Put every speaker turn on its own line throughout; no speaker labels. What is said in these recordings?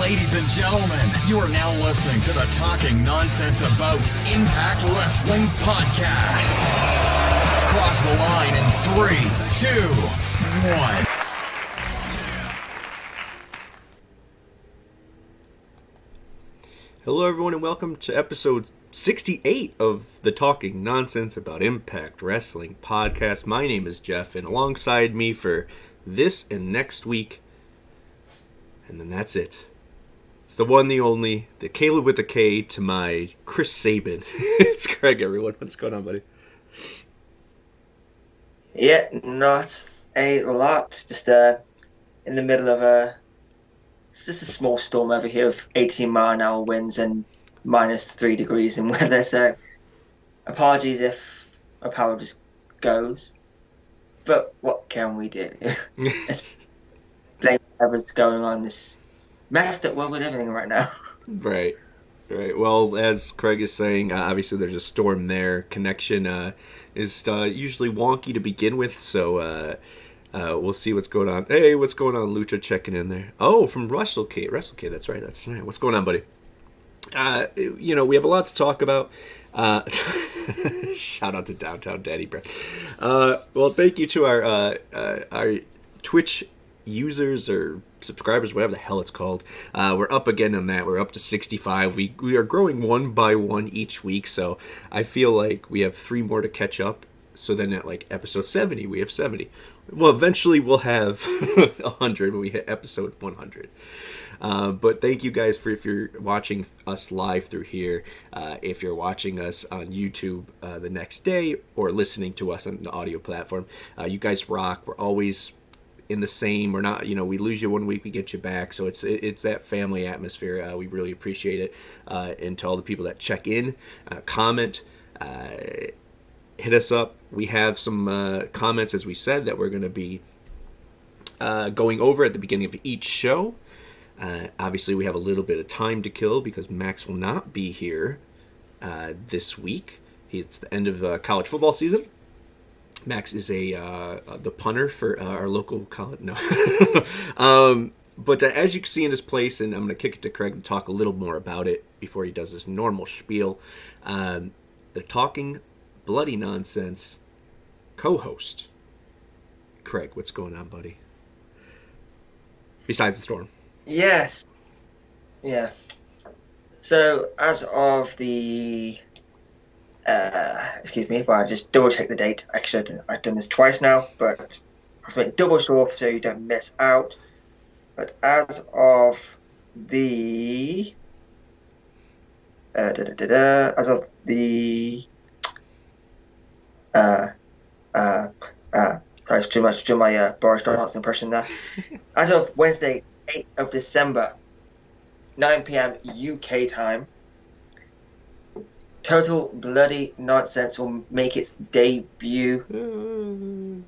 Ladies and gentlemen, you are now listening to the Talking Nonsense About Impact Wrestling podcast. Cross the line in 3, 2, 1.
Hello everyone and welcome to episode 68 of the Talking Nonsense About Impact Wrestling podcast. My name is Geoff, and alongside me for this and next week, and then that's it. It's the one, the only, the Caleb with a K to my Chris Sabin. It's Craig, everyone. What's going on, buddy?
Yeah, not a lot. Just in the middle of it's just a small storm over here of 18-mile-an-hour winds and minus 3 degrees in weather. So apologies if our power just goes. But what can we do? Let's blame whatever's going on this messed up world with everything right now.
Right. Well, as Craig is saying, obviously there's a storm there. Connection is usually wonky to begin with, so we'll see what's going on. Hey, what's going on, Lucha? Checking in there. Oh, from Wrestle K, that's right. What's going on, buddy? We have a lot to talk about. Shout out to Downtown Daddy Brett. Well, thank you to our Twitch users or subscribers, whatever the hell it's called. We're up again on that. We're up to 65. We are growing one by one each week, so I feel like we have 3 more to catch up. So then at like episode 70, we have 70. Well, eventually we'll have 100 when we hit episode 100. But thank you guys for if you're watching us live through here, if you're watching us on YouTube the next day, or listening to us on the audio platform. You guys rock. We're always in the same. We're not, we lose you one week, we get you back. So it's that family atmosphere. We really appreciate it. And to all the people that check in, comment, hit us up. We have some comments, as we said, that we're going to be going over at the beginning of each show. Obviously, we have a little bit of time to kill because Max will not be here this week. It's the end of college football season. Max is the punter for our local college. No. But as you can see in his place, and I'm going to kick it to Craig to talk a little more about it before he does his normal spiel. The Talking Bloody Nonsense co-host, Craig, what's going on, buddy? Besides the storm.
Yes. Yeah. So as of the excuse me, if I just double check the date. Actually, I've done this twice now, but I have to make double sure so you don't miss out. But as of the sorry, it's too much to do my Boris Johnson impression there. As of Wednesday, 8th of December, 9 p.m. UK time, Total Bloody Nonsense will make its debut. And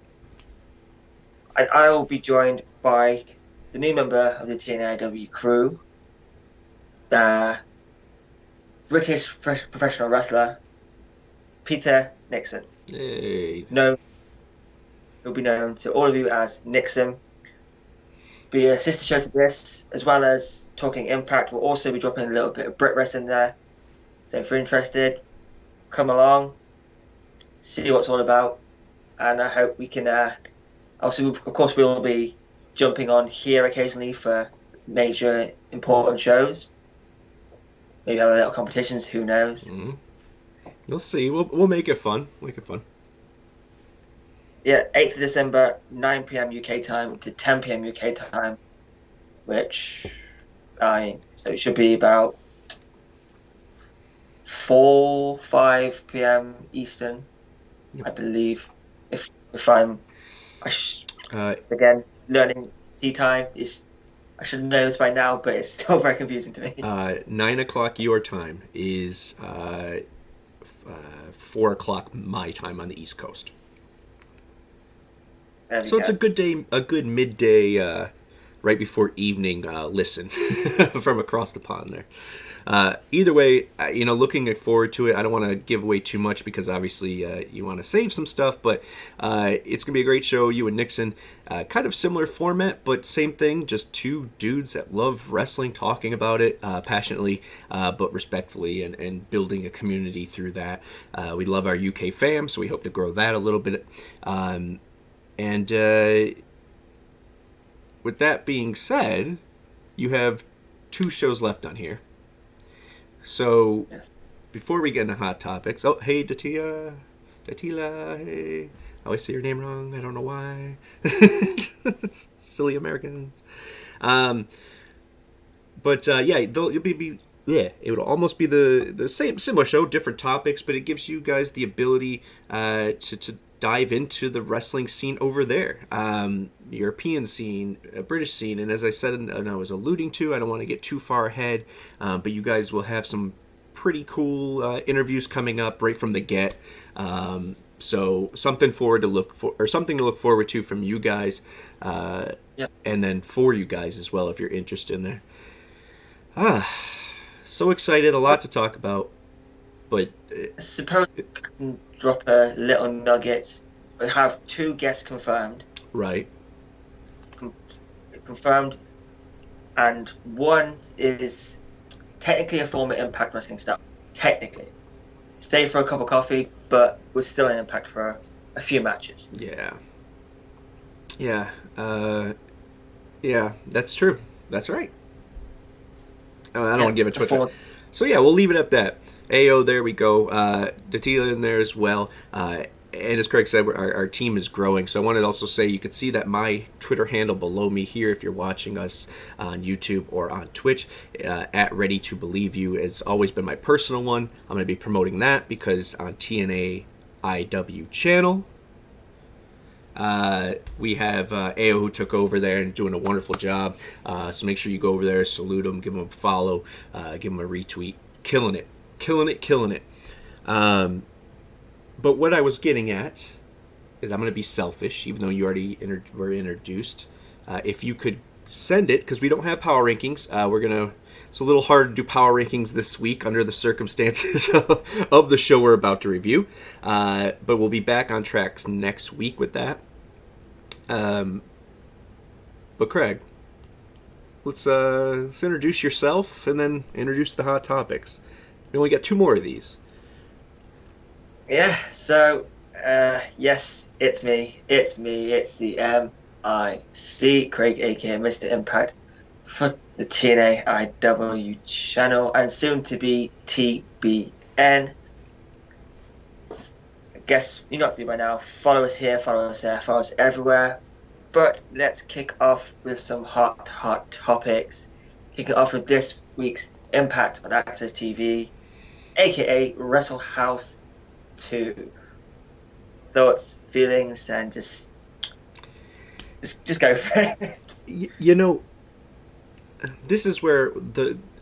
I will be joined by the new member of the TNAIW crew, British professional wrestler, Peter Nixon.
Hey.
He'll be known to all of you as Nixon. Be a sister show to this, as well as Talking Impact. We'll also be dropping a little bit of Brit Wrestling there. So if you're interested, come along, see what it's all about, and I hope we can. Also, of course, we'll be jumping on here occasionally for major important shows. Maybe have a little competitions. Who knows?
Mm-hmm. We'll see. We'll make it fun.
Yeah, 8th of December, 9 p.m. UK time to 10 p.m. UK time, which so it should be about 5 p.m. Eastern, yep. I believe. If I'm, again, learning tea time is, I should know this by now, but it's still very confusing to me.
9 o'clock your time is 4 o'clock my time on the East Coast. So it's a good midday right before evening listen from across the pond there. Either way, looking forward to it. I don't want to give away too much because obviously you want to save some stuff, but it's going to be a great show. You and Nixon, kind of similar format, but same thing, just two dudes that love wrestling, talking about it passionately, but respectfully, and building a community through that. We love our UK fam, so we hope to grow that a little bit. And with that being said, you have 2 shows left on here. So,
Yes.
Before we get into hot topics, oh, hey, Datila, hey, I always say your name wrong, I don't know why. Silly Americans. It would almost be the same, similar show, different topics, but it gives you guys the ability to dive into the wrestling scene over there, European scene, British scene, and as I said, and I was alluding to, I don't want to get too far ahead, but you guys will have some pretty cool interviews coming up right from the get. So something to look forward to from you guys, and then for you guys as well if you're interested in there. So excited, a lot to talk about, but
I suppose I can drop a little nugget. We have 2 guests confirmed.
Right.
Confirmed, and one is technically a former Impact Wrestling star. Technically, stayed for a cup of coffee, but was still in Impact for a few matches.
Yeah, that's true. That's right. Oh, I don't want to give it too much. So yeah, we'll leave it at that. Ayo, there we go. Datila in there as well. And as Craig said, our team is growing. So I wanted to also say you can see that my Twitter handle below me here, if you're watching us on YouTube or on Twitch, at Ready to Believe You has always been my personal one. I'm going to be promoting that because on TNAIW channel, we have Ayo who took over there and doing a wonderful job. So make sure you go over there, salute him, give him a follow, give him a retweet. Killing it. But what I was getting at is I'm going to be selfish, even though you already were introduced. If you could send it, because we don't have power rankings. It's a little hard to do power rankings this week under the circumstances of the show we're about to review. But we'll be back on tracks next week with that. But Craig, let's introduce yourself and then introduce the hot topics. We only got 2 more of these.
Yeah, so, yes, it's me. It's the MIC, Craig, aka Mr. Impact, for the TNAIW channel, and soon to be TBN. I guess you know what to do by now. Follow us here, follow us there, follow us everywhere. But let's kick off with some hot topics. Kick it off with this week's Impact on Access TV, aka WrestleHouse2. Thoughts, feelings, and just go for it.
This is where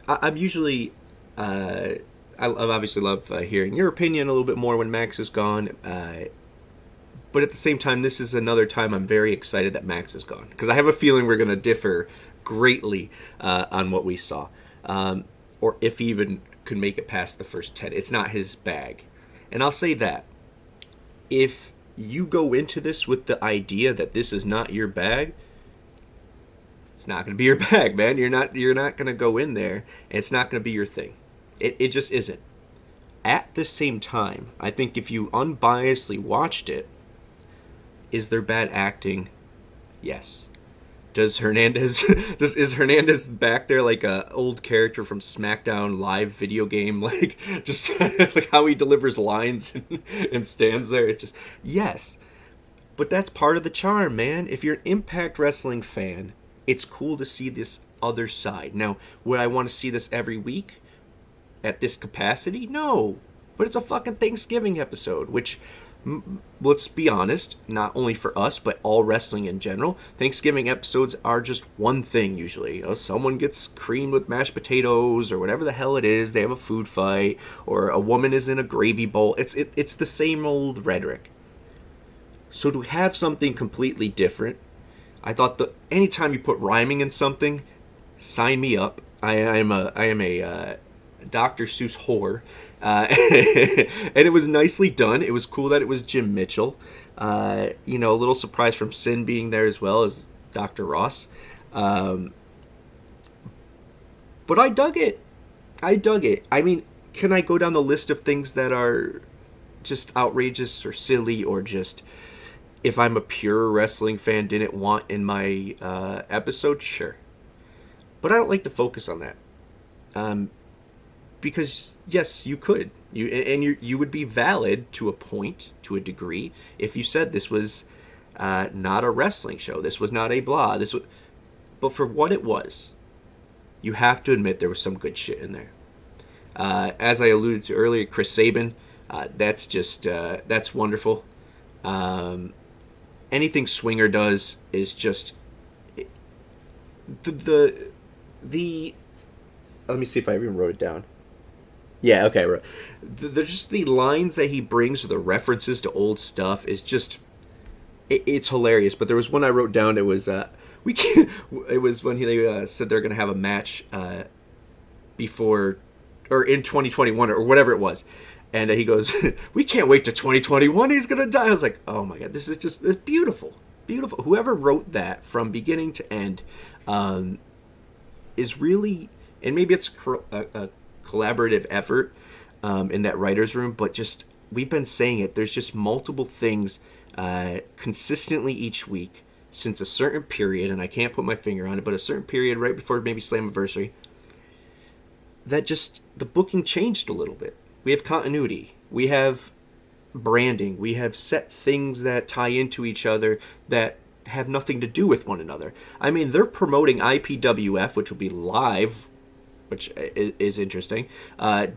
I'm usually I obviously love hearing your opinion a little bit more when Max is gone, but at the same time, this is another time I'm very excited that Max is gone, because I have a feeling we're going to differ greatly on what we saw, or if he even could make it past the first 10. It's not his bag. And I'll say that if you go into this with the idea that this is not your bag, it's not going to be your bag, man. You're not going to go in there, and it's not going to be your thing. It just isn't. At the same time, I think if you unbiasedly watched it, is there bad acting? Yes. Is Hernandez back there like a old character from SmackDown live video game, like just like how he delivers lines and stands there? It just, yes, but that's part of the charm, man. If you're an Impact Wrestling fan, it's cool to see this other side. Now, would I want to see this every week at this capacity? No, but it's a fucking Thanksgiving episode, which, let's be honest, not only for us, but all wrestling in general, Thanksgiving episodes are just one thing usually. Someone gets creamed with mashed potatoes or whatever the hell it is. They have a food fight, or a woman is in a gravy bowl. It's the same old rhetoric. So to have something completely different, I thought anytime you put rhyming in something, sign me up. I am a Dr. Seuss whore, and it was nicely done. It was cool that it was Jim Mitchell. A little surprise from Sin being there as well as Dr. Ross. But I dug it. I mean, can I go down the list of things that are just outrageous or silly or just, if I'm a pure wrestling fan, didn't want in my episode? Sure. But I don't like to focus on that. Because, yes, you could. You would be valid to a point, to a degree, if you said this was not a wrestling show. This was not a blah. But for what it was, you have to admit there was some good shit in there. As I alluded to earlier, Chris Sabin, that's wonderful. Anything Swinger does is just the let me see if I even wrote it down. Yeah, okay. Just the lines that he brings, or the references to old stuff, is just it's hilarious. But there was one I wrote down. It was we can't. It was when they said they're going to have a match before or in 2021 or whatever it was, and he goes, "We can't wait to 2021. He's going to die." I was like, "Oh my god, it's beautiful, beautiful." Whoever wrote that from beginning to end is really, and maybe it's a collaborative effort in that writer's room, but just we've been saying it. There's just multiple things consistently each week since a certain period, and I can't put my finger on it, but a certain period right before maybe Slammiversary, that just the booking changed a little bit. We have continuity. We have branding. We have set things that tie into each other that have nothing to do with one another. I mean, they're promoting IPWF, which will be live, which is interesting.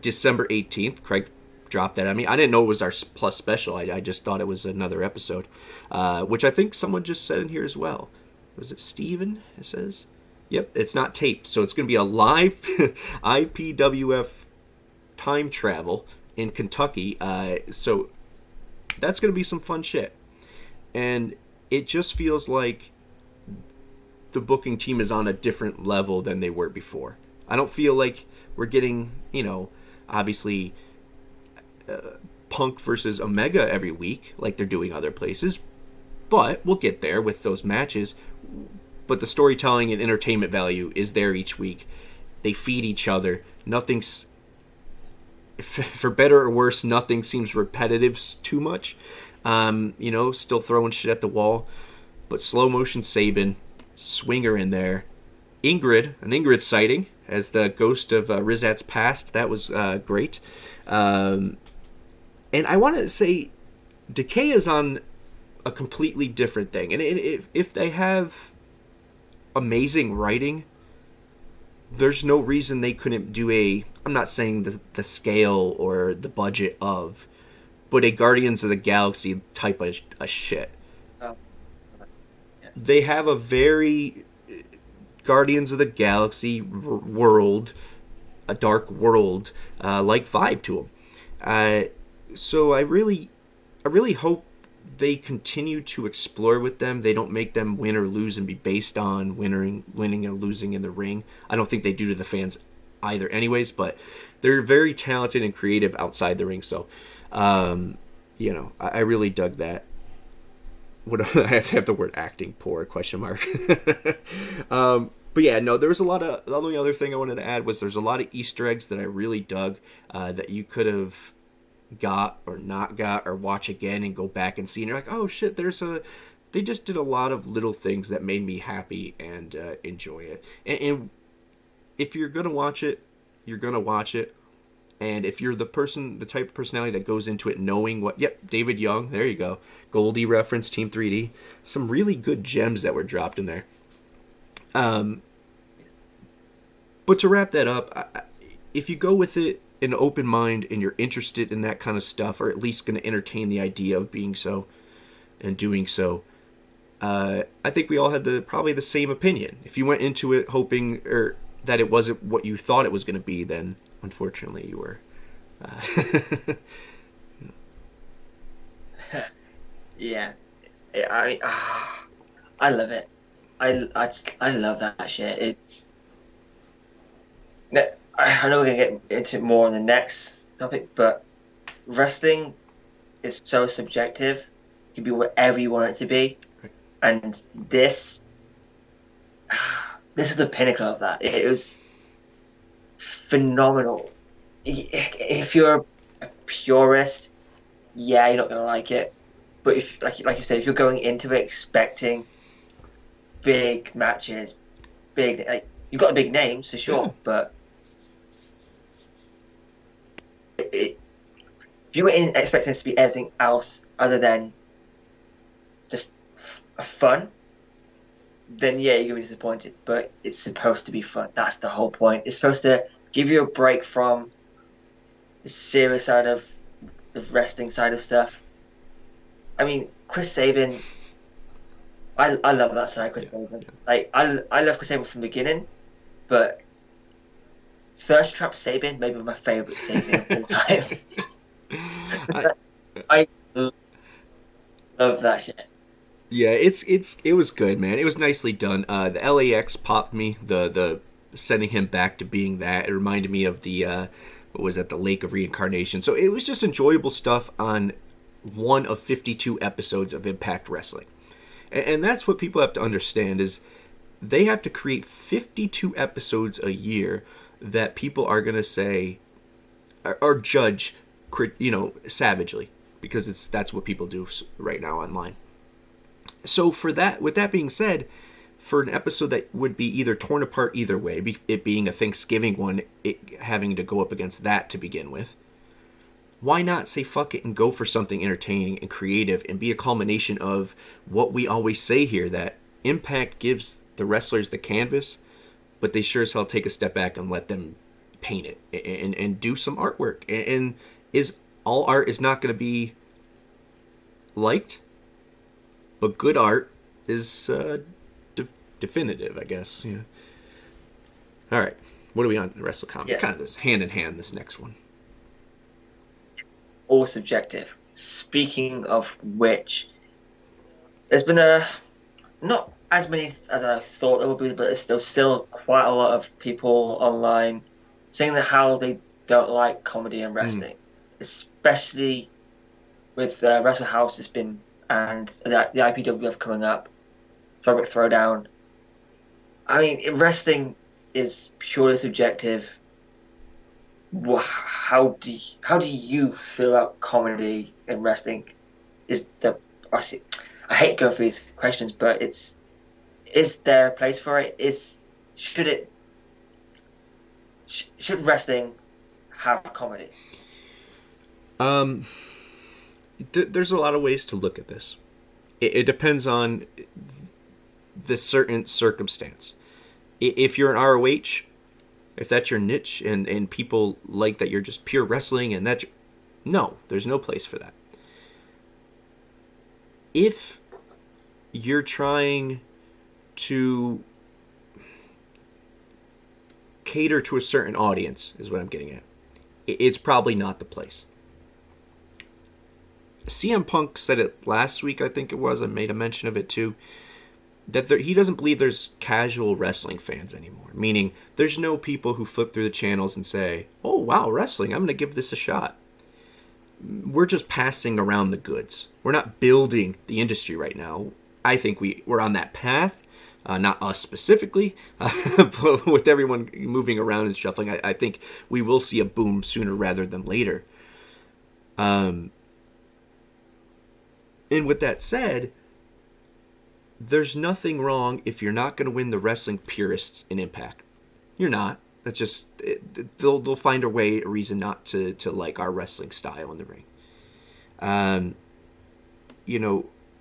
December 18th. Craig dropped that. I mean, I didn't know it was our plus special. I just thought it was another episode, which I think someone just said in here as well. Was it Steven? It says? Yep, it's not taped. So it's going to be a live IPWF time travel in Kentucky. So that's going to be some fun shit. And it just feels like the booking team is on a different level than they were before. I don't feel like we're getting, obviously Punk versus Omega every week like they're doing other places. But we'll get there with those matches. But the storytelling and entertainment value is there each week. They feed each other. Nothing's, for better or worse, nothing seems repetitive too much. Still throwing shit at the wall. But slow motion Sabin, Swinger in there. An Ingrid sighting as the ghost of Rizat's past. That was great. And I want to say Decay is on a completely different thing. And if they have amazing writing, there's no reason they couldn't do I'm not saying the scale or the budget of, but a Guardians of the Galaxy type of shit. Yes. They have a very Guardians of the Galaxy world, a dark world, like vibe to them. So I really hope they continue to explore with them. They don't make them win or lose and be based on winning and losing in the ring. I don't think they do to the fans either anyways, but they're very talented and creative outside the ring. So, I really dug that. I have to have the word acting poor ? But yeah, no, there was a lot of, the only other thing I wanted to add was there's a lot of Easter eggs that I really dug that you could have got or not got or watch again and go back and see, and you're like, oh shit, they just did a lot of little things that made me happy and enjoy it. And if you're gonna watch it, you're gonna watch it. And if you're the type of personality that goes into it knowing what, David Young, there you go, Goldie reference, Team 3D, some really good gems that were dropped in there. But to wrap that up, if you go with it in an open mind and you're interested in that kind of stuff, or at least going to entertain the idea of being so and doing so, I think we all had probably the same opinion. If you went into it hoping that it wasn't what you thought it was going to be, then unfortunately you were.
Yeah, I love it. I love that shit. I know we're gonna get into it more on the next topic, but wrestling is so subjective. It can be whatever you want it to be,
Right.
and this is the pinnacle of that. It was phenomenal. If you're a purist, yeah, you're not gonna like it. But if, like you said, if you're going into it expecting big matches, big, like, you've got the big names for
Yeah.
sure, but if you were expecting this to be anything else other than just a fun, then yeah, you're gonna be disappointed. But it's supposed to be fun. That's the whole point. It's supposed to give you a break from the serious side of the wrestling side of stuff. I mean, Chris Sabin, I love that side of Chris Sabin. Like I love Chris Sabin from the beginning, but Thirst Trap Sabin maybe my favorite Sabin of all time. I love that shit.
Yeah, it was good, man. It was nicely done. The LAX popped me. The sending him back to being that. It reminded me of the what was that? The Lake of Reincarnation. So it was just enjoyable stuff on one of 52 episodes of Impact Wrestling, and that's what people have to understand is they have to create 52 episodes a year that people are gonna say or judge, savagely, because that's what people do right now online. So with that being said, for an episode that would be either torn apart either way, it being a Thanksgiving one, it having to go up against that to begin with, why not say fuck it and go for something entertaining and creative and be a culmination of what we always say here, that Impact gives the wrestlers the canvas, but they sure as hell take a step back and let them paint it and do some artwork. And is all art is not going to be liked, but good art is definitive, I guess. Yeah. All right, what are we on? WrestleCom.
Yeah.
Kind of this hand in hand. This next one.
All subjective. Speaking of which, there's been not as many as I thought there would be, but there's still quite a lot of people online saying that how they don't like comedy and wrestling, especially with Wrestle House has been and the IPWF coming up, Throwback Throwdown. I mean, wrestling is purely subjective. How do you feel about comedy in wrestling? I hate going through these questions, but is there a place for it? Should wrestling have comedy?
There's a lot of ways to look at this. It depends on the certain circumstance. If you're an ROH, if that's your niche and people like that you're just pure wrestling and no, there's no place for that. If you're trying to cater to a certain audience, is what I'm getting at, it's probably not the place. CM Punk said it last week, I think it was. I made a mention of it too. That he doesn't believe there's casual wrestling fans anymore. Meaning, there's no people who flip through the channels and say, "Oh wow, wrestling! I'm going to give this a shot." We're just passing around the goods. We're not building the industry right now. I think we're on that path. Not us specifically, but with everyone moving around and shuffling, I think we will see a boom sooner rather than later. And with that said, there's nothing wrong if you're not going to win the wrestling purists in Impact. You're not. That's just they'll find a reason not to like our wrestling style in the ring.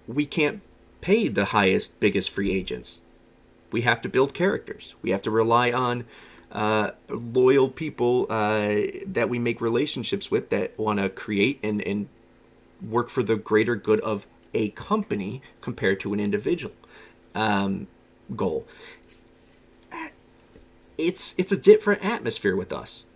We can't pay the highest, biggest free agents. We have to build characters. We have to rely on loyal people that we make relationships with that want to create and work for the greater good of a company compared to an individual goal. It's a different atmosphere with us.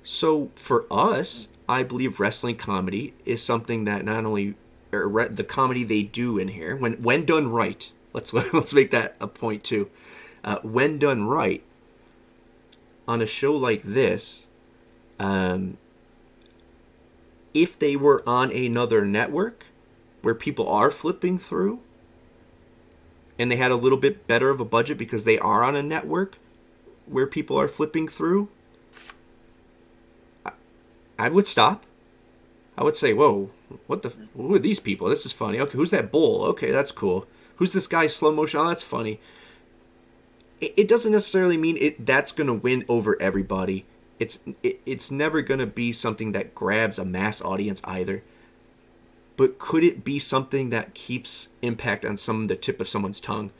So for us, I believe wrestling comedy is something that not only the comedy they do in here, when done right, let's make that a point too. When done right, on a show like this, if they were on another network where people are flipping through, and they had a little bit better of a budget because they are on a network where people are flipping through, I would stop. I would say, whoa, who are these people? This is funny. Okay, who's that bull? Okay, that's cool. Who's this guy slow motion? Oh, that's funny. It doesn't necessarily mean that's going to win over everybody. It's never going to be something that grabs a mass audience either. But could it be something that keeps Impact on the tip of someone's tongue?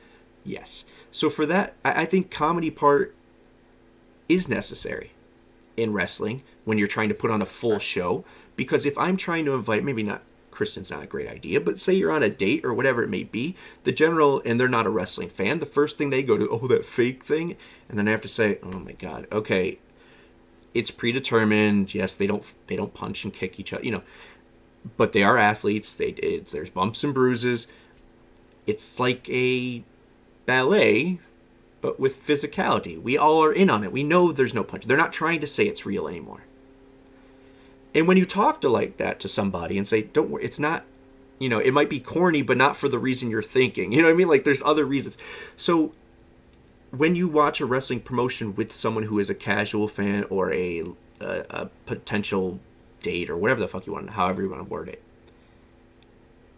Yes. So for that, I think comedy part is necessary in wrestling when you're trying to put on a full show. Because if I'm trying to invite, maybe not, Kristen's not a great idea, but say you're on a date or whatever it may be, the general, and they're not a wrestling fan, the first thing they go to, oh, that fake thing, and then I have to say, oh my god, okay, it's predetermined, yes, they don't punch and kick each other, but they are athletes, there's bumps and bruises, it's like a ballet, but with physicality. We all are in on it, we know there's no punch, they're not trying to say it's real anymore. And when you talk like that to somebody and say, don't worry, it's not, it might be corny, but not for the reason you're thinking. You know what I mean? Like, there's other reasons. So when you watch a wrestling promotion with someone who is a casual fan or a potential date or whatever the fuck however you want to word it,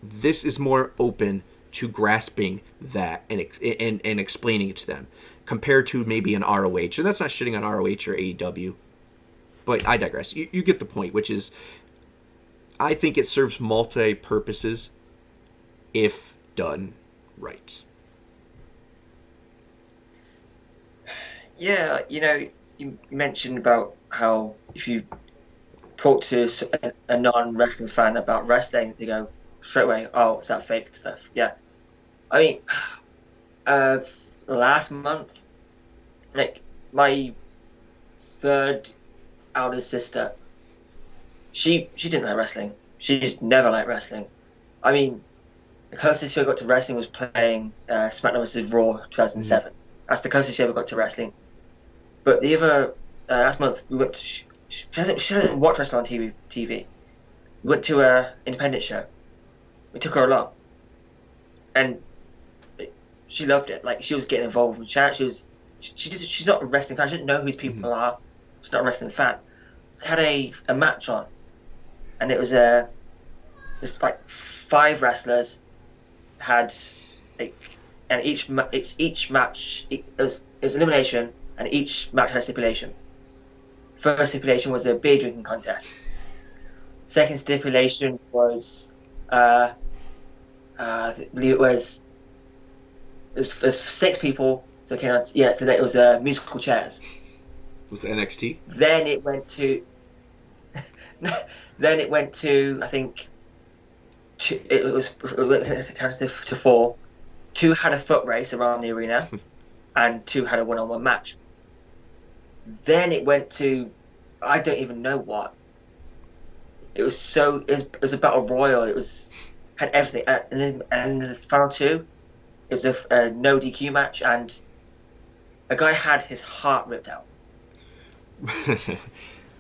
this is more open to grasping that and explaining it to them compared to maybe an ROH. And that's not shitting on ROH or AEW. But I digress. You get the point, which is, I think it serves multi-purposes if done right.
Yeah, you mentioned about how if you talk to a non-wrestling fan about wrestling, they go straight away, oh, it's that fake stuff. Yeah. I mean, last month, like, my third eldest sister, she didn't like wrestling. She just never liked wrestling. I mean, the closest she ever got to wrestling was playing SmackDown vs. Raw 2007. That's the closest she ever got to wrestling. But the other last month, we went to she hasn't watched wrestling on TV. We went to an independent show. We took her along, and she loved it. Like, she was getting involved in chat. She's not a wrestling fan. She didn't know who these people are. She's not a wrestling fan. They had a match on, and it was there's like 5 wrestlers had and each match it was elimination, and each match had a stipulation. First stipulation was a beer drinking contest. Second stipulation was I believe it was 6 people. So it was musical chairs.
With NXT?
Then it went to I think it went to 4. 2 had a foot race around the arena, and 2 had a one-on-one match. Then it went to, I don't even know what. It was a battle royal. Had everything, and the final 2, it was a no DQ match, and a guy had his heart ripped out.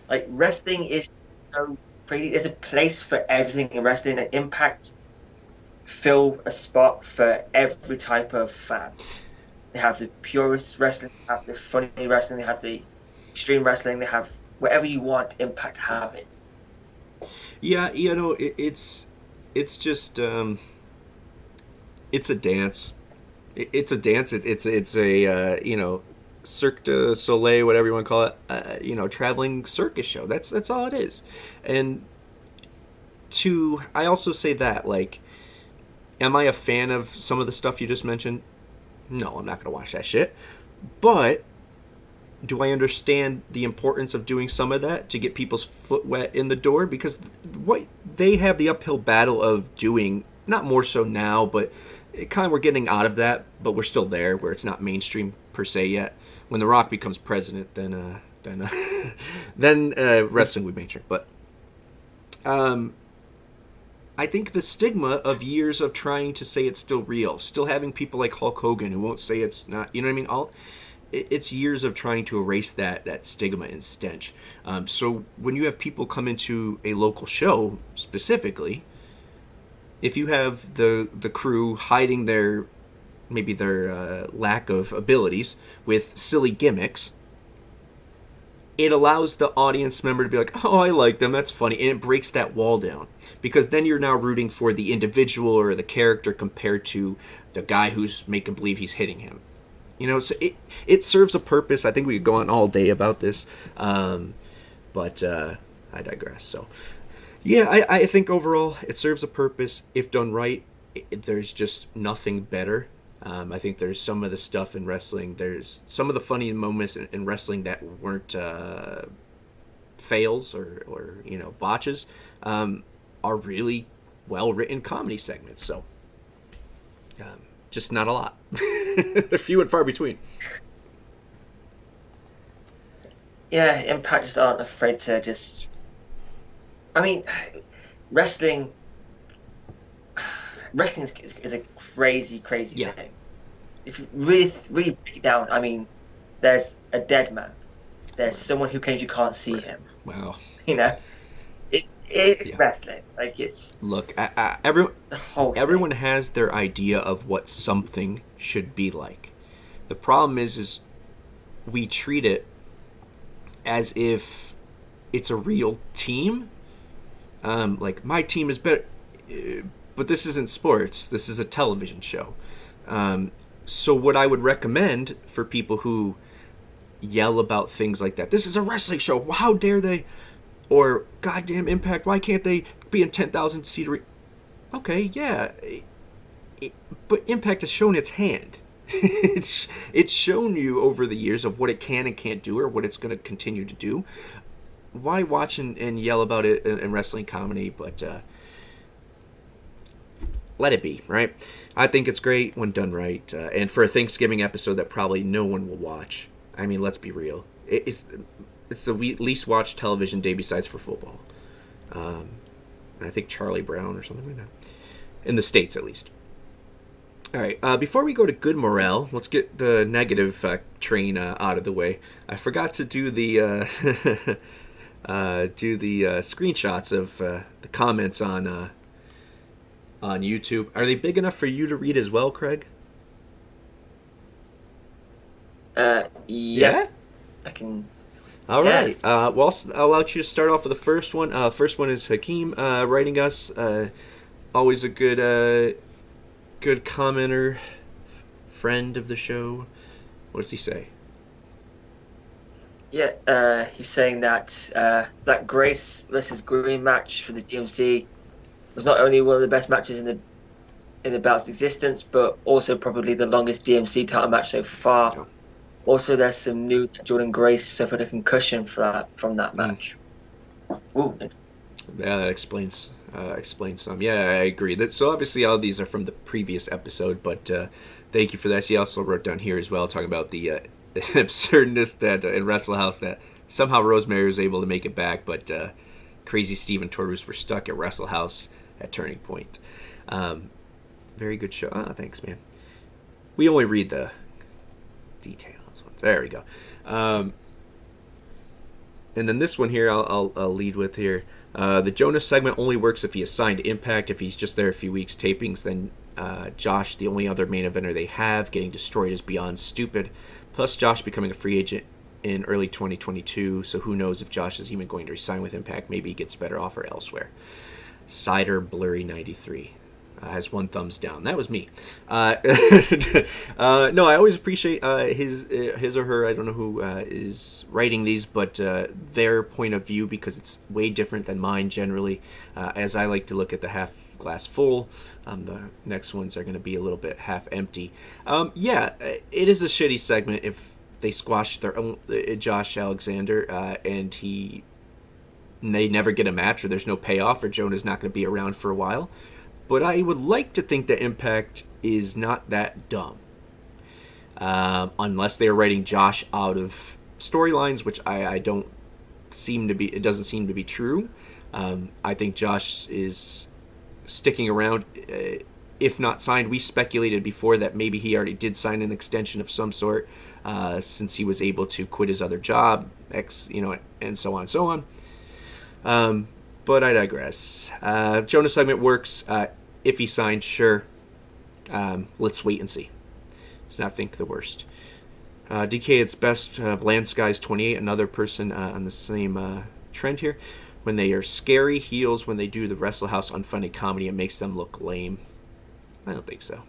Like, wrestling is so crazy. There's a place for everything in wrestling, and Impact fill a spot for every type of fan. They have the purist wrestling, they have the funny wrestling, they have the extreme wrestling, they have whatever you want. Impact have it.
Yeah, it's just it's a dance. It's a dance. It's a Cirque du Soleil, whatever you want to call it, traveling circus show. That's all it is. And I also say that, like, am I a fan of some of the stuff you just mentioned? No, I'm not going to watch that shit. But do I understand the importance of doing some of that to get people's foot wet in the door? Because what they have the uphill battle of doing, not more so now, but we're getting out of that, but we're still there where it's not mainstream per se yet. When The Rock becomes president, then wrestling would mainstream. But I think the stigma of years of trying to say it's still real, still having people like Hulk Hogan who won't say it's not, you know what I mean? It's years of trying to erase that stigma and stench. So when you have people come into a local show specifically, if you have the crew hiding their lack of abilities with silly gimmicks, it allows the audience member to be like, oh, I like them, that's funny, and it breaks that wall down. Because then you're now rooting for the individual or the character compared to the guy who's making believe he's hitting him. You know, so it serves a purpose. I think we could go on all day about this, but I digress. So, yeah, I think overall it serves a purpose. If done right, there's just nothing better. I think there's some of the stuff in wrestling. There's some of the funny moments in wrestling that weren't fails or botches, are really well-written comedy segments. So, just not a lot. They're few and far between.
Yeah, Impact just aren't afraid to just... I mean, wrestling is a crazy thing. If you really break it down, I mean, there's a dead man. There's someone who claims you can't see him.
Wow.
You know? It's wrestling. Like, it's...
Look,
everyone
has their idea of what something should be like. The problem is we treat it as if it's a real team. Like, my team is better. But this isn't sports. This is a television show. So what I would recommend for people who yell about things like that, this is a wrestling show, how dare they? Or, goddamn Impact, why can't they be in 10,000 seat arena? Okay, yeah. But Impact has shown its hand. It's shown you over the years of what it can and can't do, or what it's going to continue to do. Why watch and yell about it in wrestling comedy? But let it be, right? I think it's great when done right. And for a Thanksgiving episode that probably no one will watch. I mean, let's be real. It's the least watched television day besides for football. And I think Charlie Brown or something like that. In the States, at least. All right, before we go to good morale, let's get the negative train out of the way. I forgot to do the screenshots of the comments on YouTube. Are they big enough for you to read as well, Craig?
Yeah. I can...
All right. Well, I'll allow you to start off with the first one. First one is Hakeem writing us. Always a good commenter, friend of the show. What does he say?
Yeah, he's saying that that Grace versus Green match for the DMC was not only one of the best matches in the bout's existence, but also probably the longest DMC title match so far. Yeah. Also, there's some news that Jordan Grace suffered a concussion from that match. Ooh.
Yeah, that explains some. Yeah, I agree. So obviously all of these are from the previous episode, but thank you for that. He also wrote down here as well, talking about the absurdness that in Wrestle House that somehow Rosemary was able to make it back, but Crazy Steve and Torus were stuck at Wrestle House at Turning Point. Very good show. Thanks, man. We only read the details. There we go. And then this one here, I'll lead with here. The Jonas segment only works if he is signed to Impact. If he's just there a few weeks tapings, then Josh, the only other main eventer they have, getting destroyed is beyond stupid. Plus, Josh becoming a free agent in early 2022, so who knows if Josh is even going to resign with Impact. Maybe he gets a better offer elsewhere. Cider Blurry 93. Has one thumbs down. That was me. No, I always appreciate his or her. I don't know who is writing these, but their point of view, because it's way different than mine generally. As I like to look at the half glass full, the next ones are going to be a little bit half empty. Yeah, it is a shitty segment if they squash their own Josh Alexander and they never get a match, or there's no payoff, or Jonah's not going to be around for a while. But I would like to think that Impact is not that dumb. Unless they're writing Josh out of storylines, which I don't seem to be, it doesn't seem to be true. I think Josh is sticking around, if not signed. We speculated before that maybe he already did sign an extension of some sort, since he was able to quit his other job, and so on and so on. But I digress. Jonas segment works. If he signed, sure. Let's wait and see. Let's not think the worst. DK, it's best. Bland Skies 28, another person on the same trend here. When they are scary heels, when they do the Wrestle House unfunny comedy, it makes them look lame. I don't think so.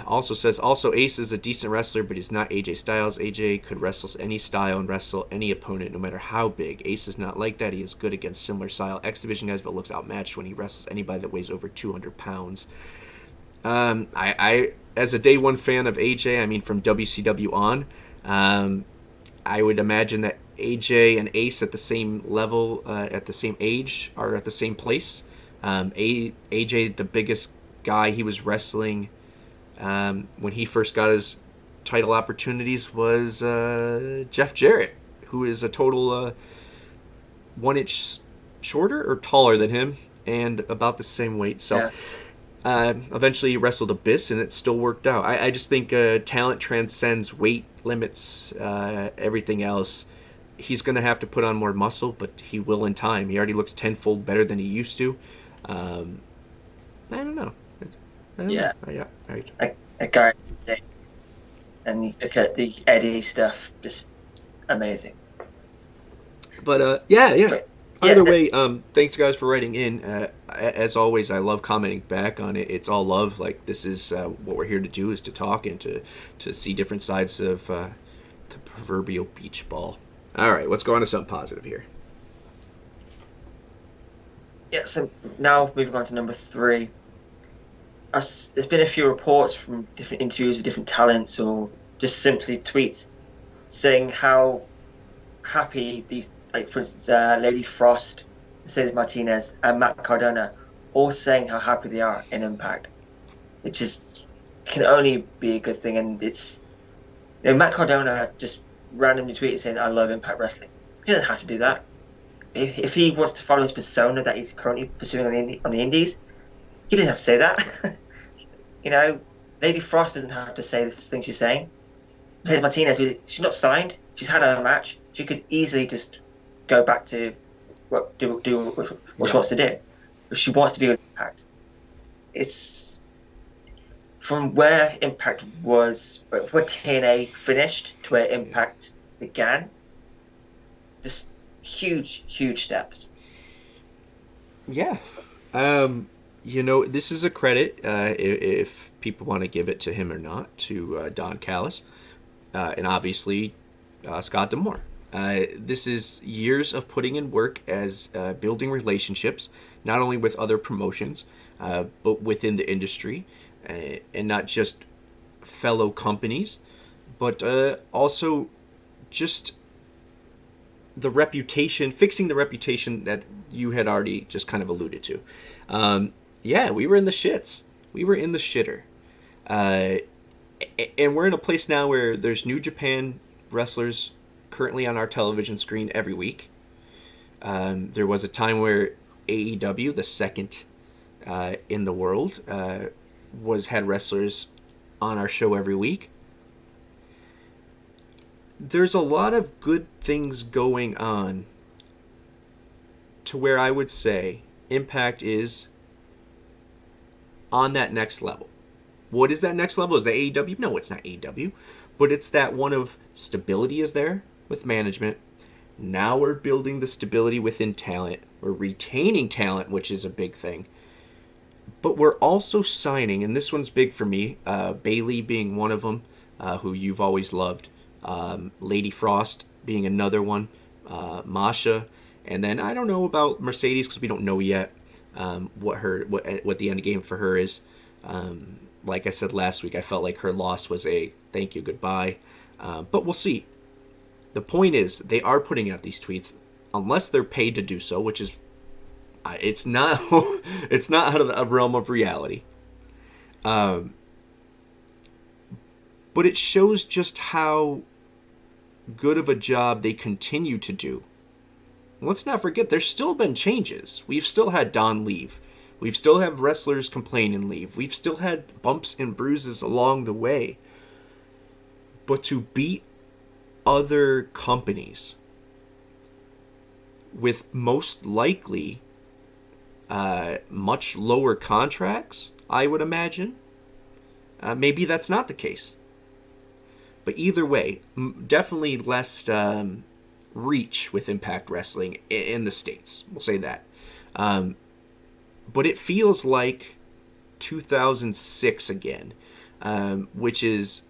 Also says, Ace is a decent wrestler, but he's not AJ Styles. AJ could wrestle any style and wrestle any opponent, no matter how big. Ace is not like that. He is good against similar style X Division guys, but looks outmatched when he wrestles anybody that weighs over 200 pounds. I as a day one fan of AJ, I mean, from WCW on, I would imagine that AJ and Ace at the same level, at the same age, are at the same place. AJ, the biggest guy he was wrestling when he first got his title opportunities was Jeff Jarrett, who is a total 1 inch shorter or taller than him and about the same weight. So eventually he wrestled Abyss, and it still worked out. I just think talent transcends weight limits, everything else. He's going to have to put on more muscle, but he will in time. He already looks tenfold better than he used to. I don't know.
Yeah.
Right.
A guy insane. And you look at the Eddie stuff, just amazing.
But Either way, thanks guys for writing in. As always, I love commenting back on it. It's all love. Like, this is what we're here to do, is to talk and to see different sides of the proverbial beach ball. All right, let's go on to something positive here.
Yeah, so now moving on to number 3. There's been a few reports from different interviews with different talents, or just simply tweets saying how happy these, like for instance, Lady Frost, Mercedes Martinez, and Matt Cardona, all saying how happy they are in Impact, which can only be a good thing. And it's, Matt Cardona just randomly tweeted saying, "I love Impact Wrestling." He doesn't have to do that. If he wants to follow his persona that he's currently pursuing on the Indies, he doesn't have to say that. Lady Frost doesn't have to say this thing she's saying. Mercedes Martinez, she's not signed. She's had a match. She could easily just go back to what she wants to do. But she wants to be with Impact. It's from where Impact was, where TNA finished to where Impact began. Just huge, huge steps.
Yeah. This is a credit, if people want to give it to him or not, to Don Callis, and obviously Scott D'Amore. This is years of putting in work as building relationships, not only with other promotions, but within the industry, and not just fellow companies, but also just the reputation, fixing the reputation that you had already just kind of alluded to. We were in the shits. We were in the shitter. And we're in a place now where there's New Japan wrestlers currently on our television screen every week. There was a time where AEW, the second in the world, had wrestlers on our show every week. There's a lot of good things going on to where I would say Impact is on that next level. What is that next level? Is that AEW? No, it's not AEW. But it's that one of stability is there with management. Now we're building the stability within talent. We're retaining talent, which is a big thing. But we're also signing, and this one's big for me, Bayley being one of them, who you've always loved. Lady Frost being another one. Masha. And then I don't know about Mercedes because we don't know yet what the end game for her is. Like I said last week, I felt like her loss was a thank you, goodbye. But we'll see. The point is, they are putting out these tweets, unless they're paid to do so, which is, it's not out of the realm of reality. But it shows just how good of a job they continue to do. Let's not forget, there's still been changes. We've still had Don leave. We've still had wrestlers complain and leave. We've still had bumps and bruises along the way. But to beat other companies with most likely much lower contracts, I would imagine. Maybe that's not the case. But either way, definitely less reach with Impact Wrestling in the States. We'll say that. But it feels like 2006 again, which is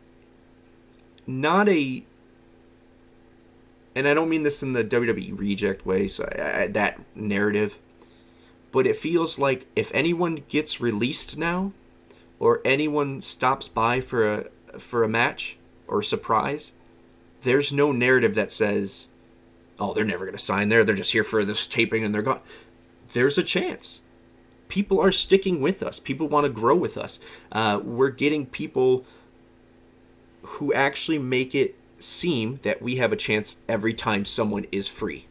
not a... And I don't mean this in the WWE Reject way, so that narrative. But it feels like if anyone gets released now, or anyone stops by for a match or a surprise, there's no narrative that says, oh, they're never going to sign there. They're just here for this taping and they're gone. There's a chance. People are sticking with us. People want to grow with us. We're getting people who actually make it seem that we have a chance every time someone is free.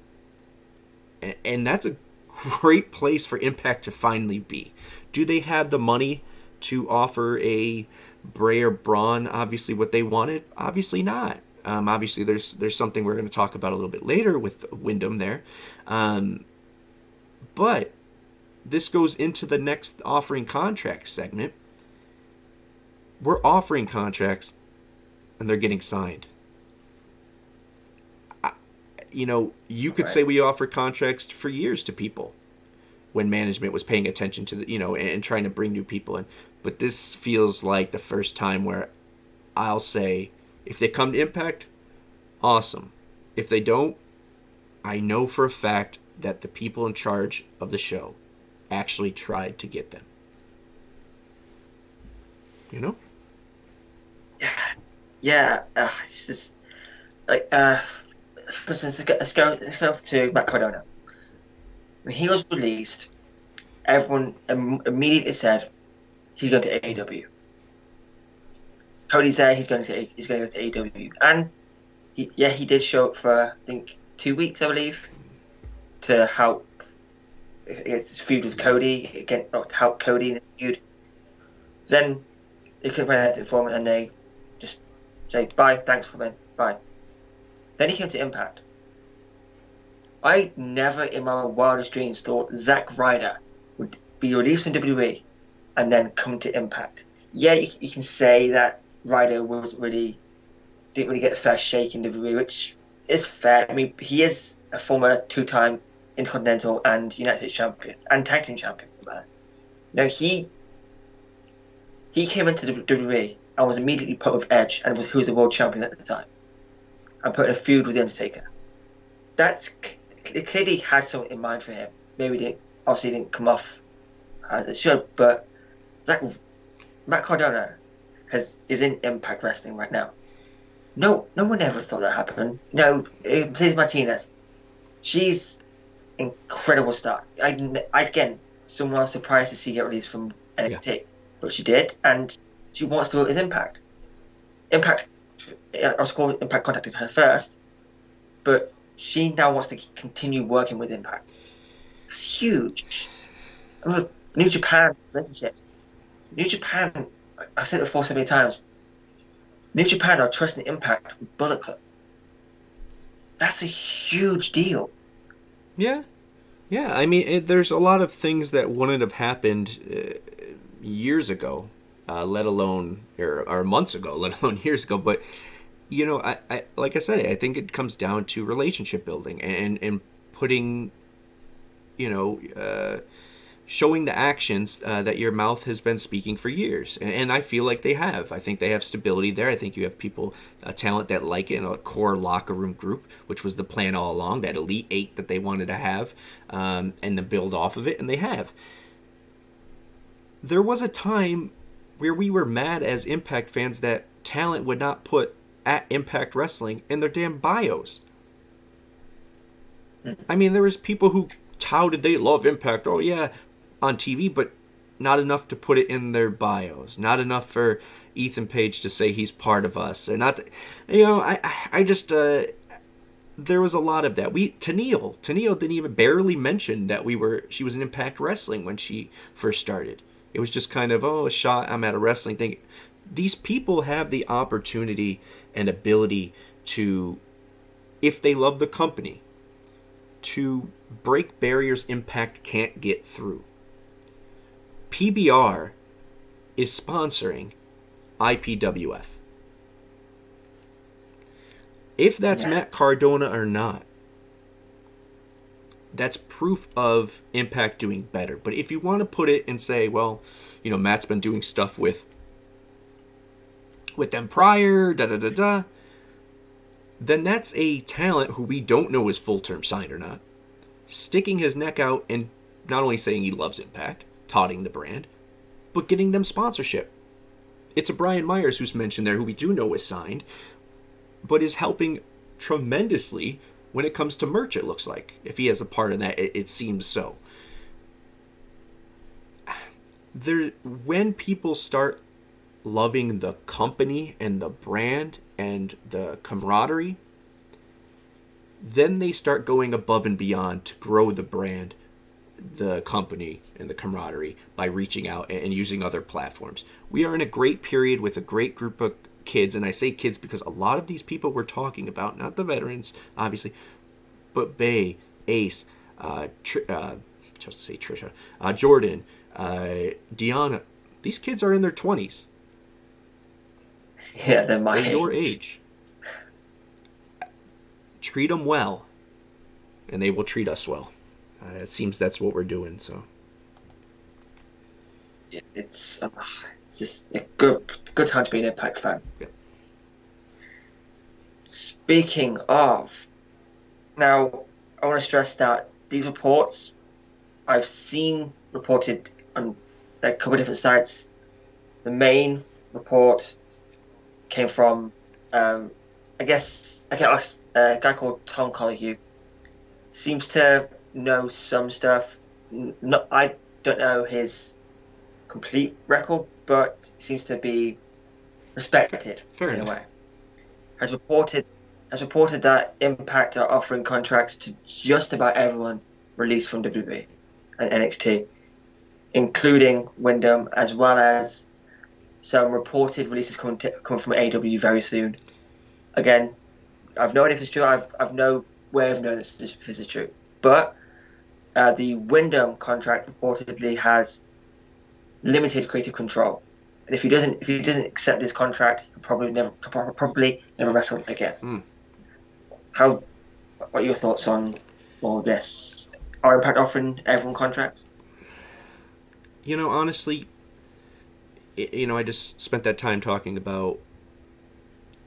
And that's a great place for Impact to finally be. Do they have the money to offer a Bray or Braun obviously what they wanted? Obviously not. Obviously there's something we're going to talk about a little bit later with Wyndham there. But this goes into the next offering contract segment. We're offering contracts and they're getting signed. You could say we offer contracts for years to people when management was paying attention to the, and trying to bring new people in. But this feels like the first time where I'll say, if they come to Impact, awesome. If they don't, I know for a fact that the people in charge of the show actually tried to get them.
Yeah. It's just like, for instance, let's go to Matt Cardona. When he was released, everyone immediately said he's going to AEW. Cody's there. He's going to go to AEW, and he did show up for I think 2 weeks, I believe, to help against his feud with Cody, to help Cody in his feud. Then they couldn't find anything for him, and they just say bye, thanks for coming, bye. Then he came to Impact. I never in my wildest dreams thought Zack Ryder would be released from WWE and then come to Impact. Yeah, you can say that Ryder didn't really get a fair shake in WWE, which is fair. I mean, he is a former 2-time Intercontinental and United States champion and tag team champion for that. He came into the WWE and was immediately put with Edge, and who was the world champion at the time, and put in a feud with The Undertaker. It clearly had something in mind for him. Maybe obviously didn't come off as it should, but Matt Cardona is in Impact Wrestling right now. No one ever thought that happened. Mercedes Martinez, she's incredible star. Again, someone I was surprised to see get released from NXT, but she did, and she wants to work with Impact. Impact contacted her first, but she now wants to continue working with Impact. It's huge. I mean, New Japan relationships. New Japan, I've said it before so many times, New Japan are trusting Impact with Bullet Club. That's a huge deal.
Yeah. I mean, there's a lot of things that wouldn't have happened years ago, let alone, or months ago, let alone years ago. But, I like I said, I think it comes down to relationship building and putting, showing the actions that your mouth has been speaking for years. And I feel like they have. I think they have stability there. I think you have people, talent that like it, in a core locker room group, which was the plan all along, that Elite 8 that they wanted to have, and then build off of it, and they have. There was a time where we were mad as Impact fans that talent would not put at Impact Wrestling in their damn bios. I mean, there was people who touted they love Impact, on TV, but not enough to put it in their bios. Not enough for Ethan Page to say he's part of us. Or not, I just, there was a lot of that. Tennille didn't even barely mention that she was in Impact Wrestling when she first started. It was just kind of, a shot, I'm at a wrestling thing. These people have the opportunity and ability to, if they love the company, to break barriers Impact can't get through. PBR is sponsoring IPWF. If that's Matt Cardona or not, that's proof of Impact doing better. But if you want to put it and say, well, Matt's been doing stuff with them prior, then that's a talent who we don't know is full-term signed or not, sticking his neck out and not only saying he loves Impact, touting the brand, but getting them sponsorship. It's a Brian Myers who's mentioned there, who we do know is signed, but is helping tremendously when it comes to merch, it looks like. If he has a part in that, it seems so. When people start loving the company and the brand and the camaraderie, then they start going above and beyond to grow the brand, the company, and the camaraderie by reaching out and using other platforms. We are in a great period with a great group of kids, and I say kids because a lot of these people we're talking about, not the veterans, obviously, but Bay, Ace, just to say Trisha, Jordan, Deanna, these kids are in their 20s.
Yeah, they're my age.
Your age. Treat them well, and they will treat us well. It seems that's what we're doing. So
it's just a good time to be an Impact fan.
Yep.
Speaking of, now I want to stress that these reports I've seen reported on a couple of different sites. The main report came from a guy called Tom Colligue. Seems to know some stuff. I don't know his complete record, but seems to be respected
Fair
in
enough.
a way. Has reported that Impact are offering contracts to just about everyone released from WWE and NXT, including Wyndham, as well as some reported releases coming from AEW very soon. Again, I've no idea if it's true. I've no way of knowing if this is true. But the Wyndham contract reportedly has limited creative control, and if he doesn't accept this contract, he'll probably never wrestle again. What are your thoughts on all this? Are Impact offering everyone contracts?
Honestly, I just spent that time talking about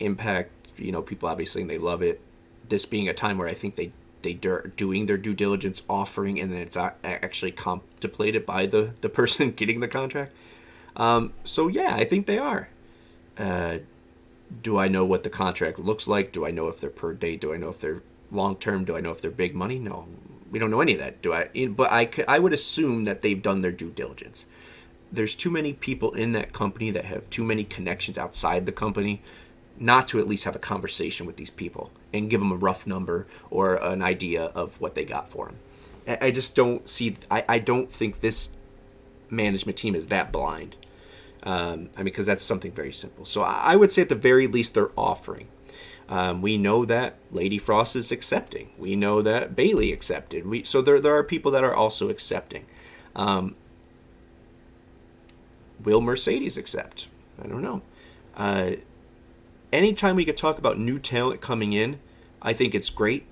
Impact. People obviously, they love it. This being a time where I think they're doing their due diligence, offering, and then it's actually contemplated by the person getting the contract. So yeah, I think they are. Do I know what the contract looks like? Do I know if they're per date? Do I know if they're long term? Do I know if they're big money? No, we don't know any of that. But I would assume that they've done their due diligence. There's too many people in that company that have too many connections outside the company not to at least have a conversation with these people and give them a rough number or an idea of what they got for them. I just don't see. I don't think this management team is that blind. Because that's something very simple. So I would say at the very least they're offering. We know that Lady Frost is accepting. We know that Bailey accepted. So there are people that are also accepting. Will Mercedes accept? I don't know. Anytime we could talk about new talent coming in, I think it's great.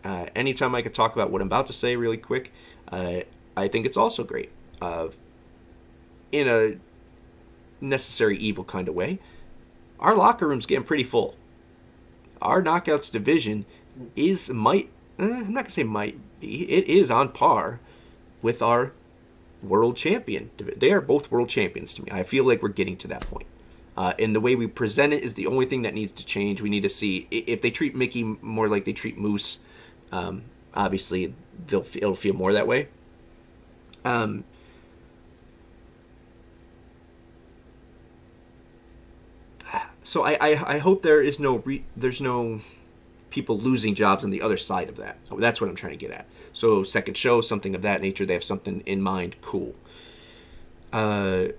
Anytime I could talk about what I'm about to say really quick, I think it's also great. In a necessary evil kind of way, our locker room's getting pretty full. Our Knockouts division I'm not going to say might be, it is on par with our world champion. They are both world champions to me. I feel like we're getting to that point. And the way we present it is the only thing that needs to change. We need to see if they treat Mickey more like they treat Moose. Obviously, it'll feel more that way. So I hope there's no people losing jobs on the other side of that. So that's what I'm trying to get at. So second show, something of that nature, they have something in mind, cool. But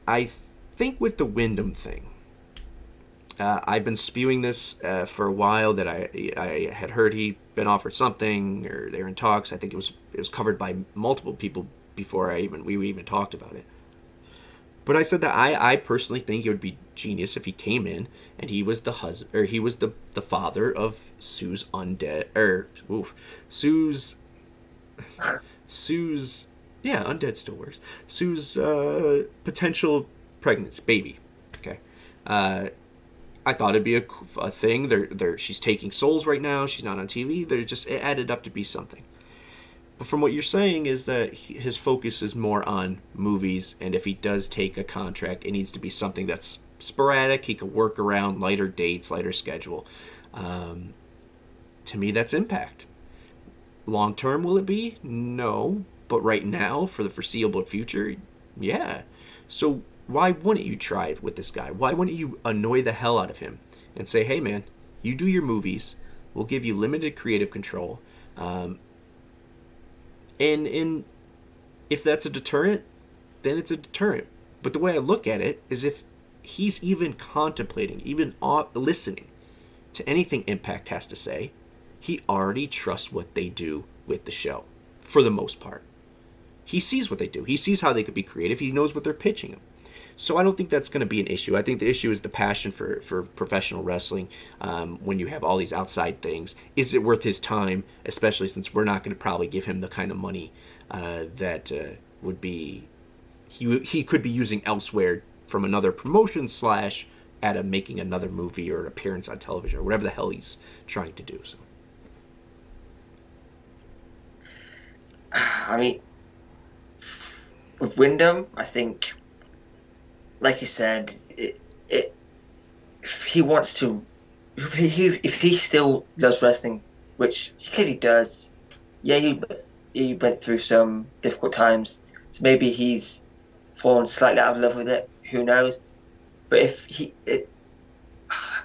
I think with the Wyndham thing, I've been spewing this for a while that I had heard he'd been offered something, or they were in talks. I think it was covered by multiple people before we even talked about it. But I said that I personally think it would be genius if he came in and he was the husband, or he was the father of Sue's undead still works. Sue's potential pregnancy baby. Okay. I thought it'd be a thing. She's taking souls right now. She's not on TV. It added up to be something. But from what you're saying is that his focus is more on movies, and if he does take a contract, it needs to be something that's sporadic. He could work around lighter dates, lighter schedule. To me, that's Impact. Long term, will it be? No. But right now, for the foreseeable future, yeah. So why wouldn't you try it with this guy? Why wouldn't you annoy the hell out of him and say, hey, man, you do your movies. We'll give you limited creative control. And if that's a deterrent, then it's a deterrent. But the way I look at it is if he's even contemplating, even listening to anything Impact has to say, he already trusts what they do with the show, for the most part. He sees what they do. He sees how they could be creative. He knows what they're pitching him. So I don't think that's going to be an issue. I think the issue is the passion for professional wrestling. When you have all these outside things, is it worth his time? Especially since we're not going to probably give him the kind of money that would be he could be using elsewhere from another promotion / at making another movie or an appearance on television or whatever the hell he's trying to do. So,
I mean, with Wyndham, I think, like you said, if he wants to, if he still loves wrestling, which he clearly does, yeah, he went through some difficult times, so maybe he's fallen slightly out of love with it. Who knows? But if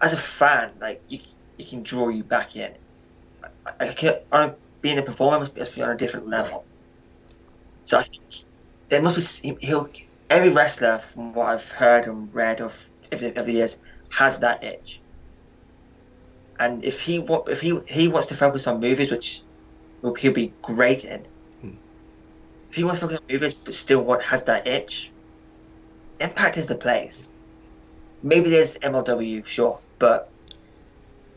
as a fan, like you can draw you back in. Being a performer must be on a different level. So I think there must be every wrestler, from what I've heard and read over the years, has that itch. And if he wants to focus on movies, which he'll be great in, if he wants to focus on movies but still has that itch, Impact is the place. Maybe there's MLW, sure, but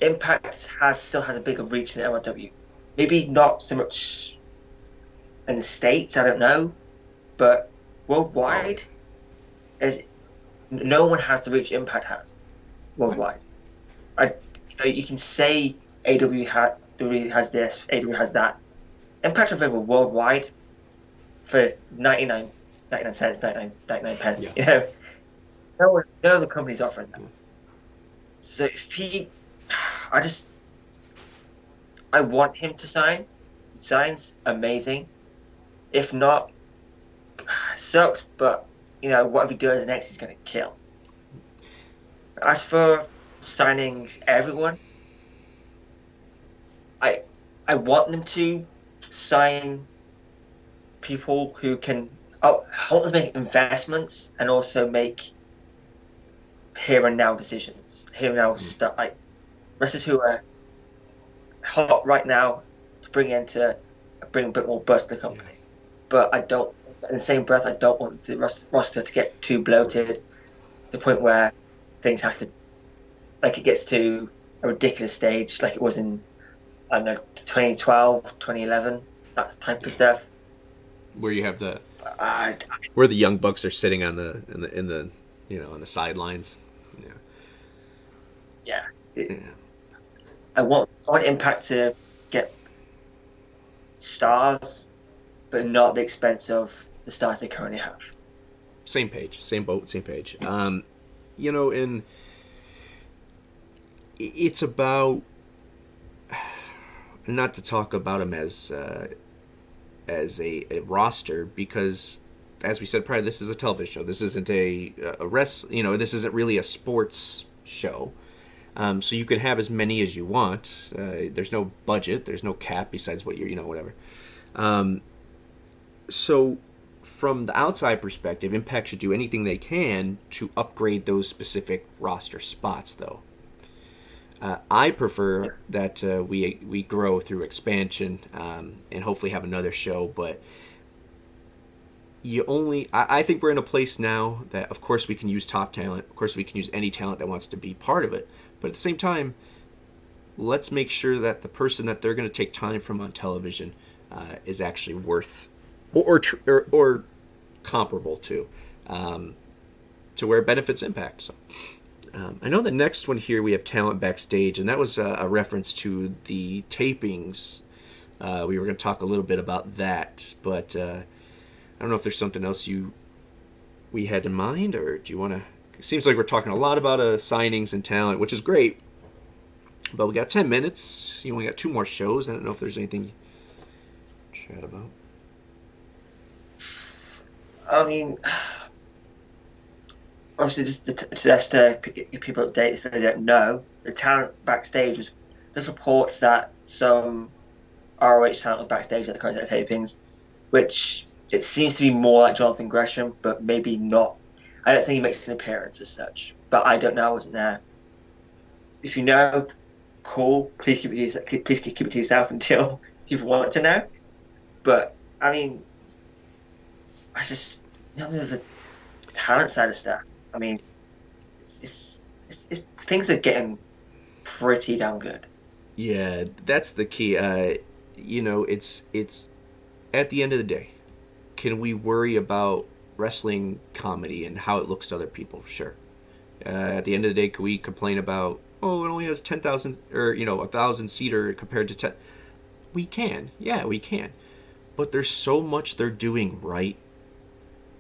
Impact still has a bigger reach than MLW. Maybe not so much in the States, I don't know, but worldwide, no one has the reach Impact has worldwide. You can say AW has this, AW has that. Impact are available worldwide for 99 cents, 99 pence.
Yeah.
No other company's offering that. So if I want him to sign. Signs, amazing. If not, sucks, but whatever he does next, he's going to kill. As for signing everyone, I want them to sign people who can. I want them to make investments and also make here and now decisions. Here and now stuff, like wrestlers who are hot right now to bring a bit more buzz to the company. But I don't. In the same breath, I don't want the roster to get too bloated to the point where things have to, like, it gets to a ridiculous stage, like it was in, I don't know, 2012, 2011, that type of stuff.
Where you have where the Young Bucks are sitting on the on the sidelines.
Yeah. I want Impact to get stars, but not at the expense of the stars they currently have.
Same page, same boat, same page. And it's about, not to talk about him as a roster, because as we said prior, this is a television show. This isn't a this isn't really a sports show. So you can have as many as you want. There's no budget. There's no cap besides what you're, whatever. So from the outside perspective, Impact should do anything they can to upgrade those specific roster spots, though. I prefer that we grow through expansion and hopefully have another show, but I think we're in a place now that, of course, we can use top talent. Of course, we can use any talent that wants to be part of it. But at the same time, let's make sure that the person that they're going to take time from on television is actually worth or comparable to where it benefits Impact. So, I know the next one here we have talent backstage, and that was a reference to the tapings. We were going to talk a little bit about that, but I don't know if there's something else we had in mind, or do you want to? It seems like we're talking a lot about signings and talent, which is great, but we got 10 minutes. You only got 2 more shows. I don't know if there's anything to chat about.
I mean, obviously, just to give people updates so they don't know, the talent backstage was there's reports that some ROH talent was backstage at the current set of tapings, which it seems to be more like Jonathan Gresham, but maybe not. I don't think he makes an appearance as such, but I don't know. I wasn't there. If you know, cool. Please keep it to yourself until people want to know. But I mean, I just the talent side of stuff. I mean, it's things are getting pretty damn good.
Yeah, that's the key. It's at the end of the day, can we worry about wrestling comedy and how it looks to other people? Sure. At the end of the day, can we complain about, it only has 10,000 or 1,000 seater compared to 10? We can. Yeah, we can. But there's so much they're doing right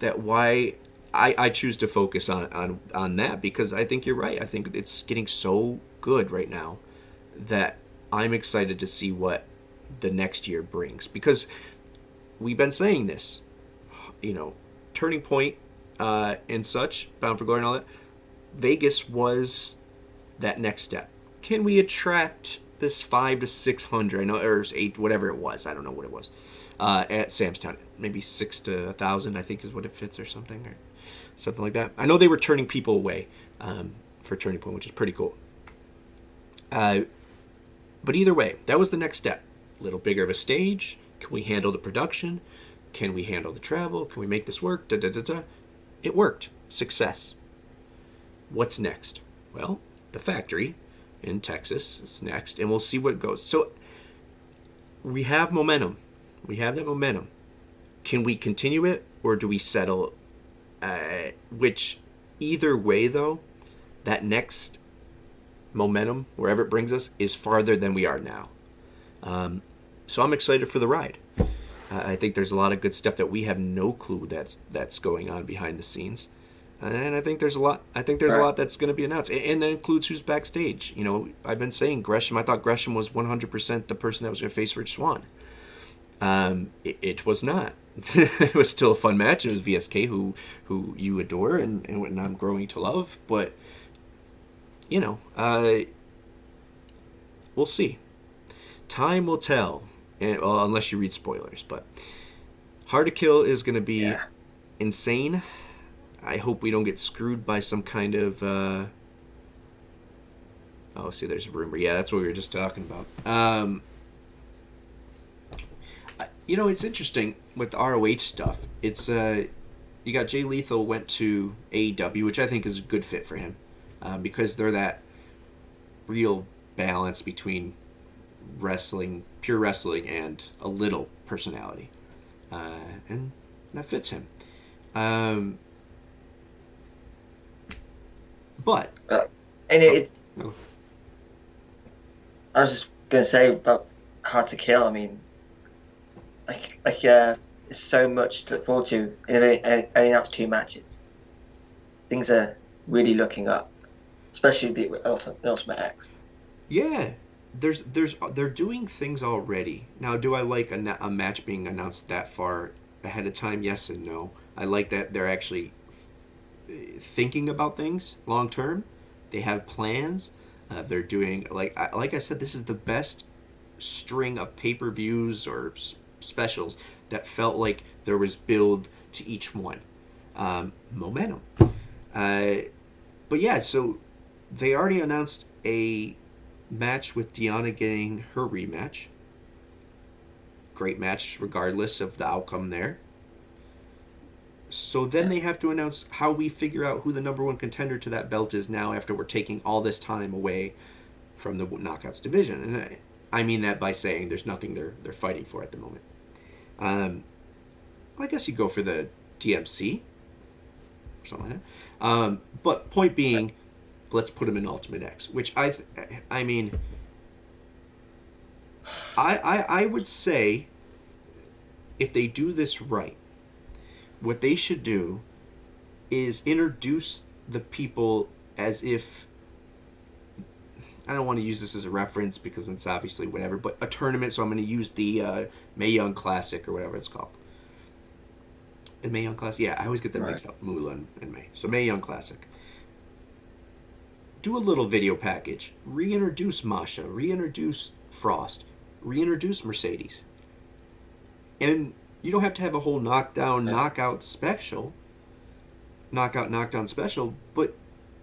that why I choose to focus on that, because I think you're right. I think it's getting so good right now that I'm excited to see what the next year brings, because we've been saying this, Turning Point and such, Bound for Glory and all that. Vegas was that next step. Can we attract this 500 to 600? I know, or 8, whatever it was. I don't know what it was. At Sam's Town, maybe 6 to 1,000, I think is what it fits, or something like that. I know they were turning people away for Turning Point, which is pretty cool. But either way, that was the next step. A little bigger of a stage. Can we handle the production? Can we handle the travel? Can we make this work? It worked. Success. What's next? Well, the factory in Texas is next, and we'll see what goes. So we have momentum. We have that momentum. Can we continue it, or do we settle? Which, either way, though, that next momentum, wherever it brings us, is farther than we are now. So I'm excited for the ride. I think there's a lot of good stuff that we have no clue that's going on behind the scenes, and I think there's a lot. I think there's a lot that's going to be announced, and that includes who's backstage. I've been saying Gresham. I thought Gresham was 100% the person that was going to face Rich Swann. It was not. It was still a fun match. It was VSK, who you adore and I'm growing to love, but we'll see. Time will tell. And, well, unless you read spoilers, but Hard to Kill is going to be insane. I hope we don't get screwed by some kind of see, there's a rumor. Yeah, that's what we were just talking about. It's interesting with the ROH stuff. It's you got Jay Lethal went to AEW, which I think is a good fit for him, because they're that real balance between pure wrestling and a little personality, and that fits him. But
I was just gonna say about Hard to Kill. I mean, there's so much to look forward to. Only announced 2 matches. Things are really looking up, especially the Ultimate X.
Yeah. They're doing things already. Now, do I like a match being announced that far ahead of time? Yes and no. I like that they're actually thinking about things long term. They have plans. They're doing, like I said, this is the best string of pay-per-views or specials that felt like there was build to each one. Momentum. But yeah, so they already announced a match with Deonna getting her rematch. Great match regardless of the outcome there. So then they have to announce how we figure out who the number one contender to that belt is now after we're taking all this time away from the Knockouts division. And I mean that by saying there's nothing they're fighting for at the moment. I guess you go for the DMC or something like that. But point being, let's put him in Ultimate X, which I would say if they do this right, what they should do is introduce the people as if, I don't want to use this as a reference because it's obviously whatever, but a tournament, so I'm going to use the Mae Young Classic or whatever it's called. The Mae Young Classic? Yeah, I always get them mixed up, Moolah and May. So Mae Young Classic. Do a little video package. Reintroduce Masha. Reintroduce Frost. Reintroduce Mercedes. And you don't have to have a whole knockout special. Knockdown special, but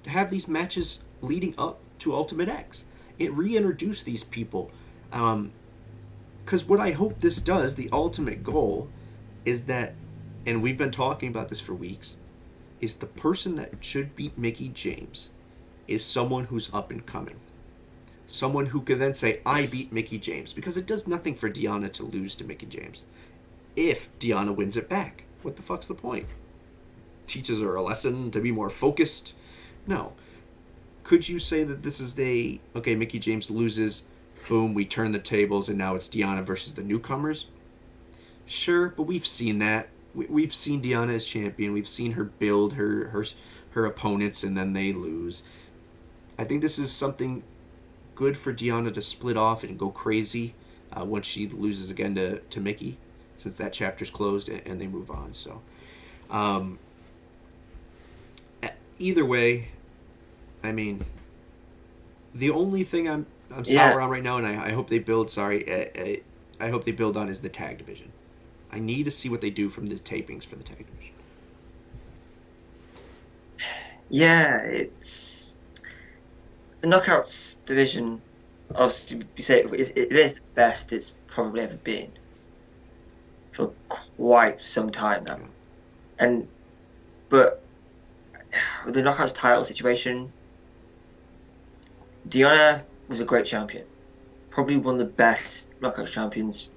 have these matches leading up to Ultimate X. It reintroduced these people. Because what I hope this does, the ultimate goal, is that, and we've been talking about this for weeks, is the person that should beat Mickie James is someone who's up and coming. Someone who can then say, I beat Mickie James. Because it does nothing for Deonna to lose to Mickie James. If Deonna wins it back, what the fuck's the point? Teaches her a lesson to be more focused? No. Could you say that this is okay, Mickie James loses, boom, we turn the tables, and now it's Deonna versus the newcomers? Sure, but we've seen that. We've seen Deonna as champion. We've seen her build her opponents, and then they lose. I think this is something good for Deonna to split off and go crazy once she loses again to Mickie, since that chapter's closed and they move on. So, either way, I mean, the only thing I'm sour on right now, and I hope they build. I hope they build on is the tag division. I need to see what they do from the tapings for the tag division.
Yeah, it's the Knockouts division. Obviously, you say it is the best it's probably ever been for quite some time now, but with the Knockouts title situation, Deonna was a great champion, probably one of the best Knockouts champions.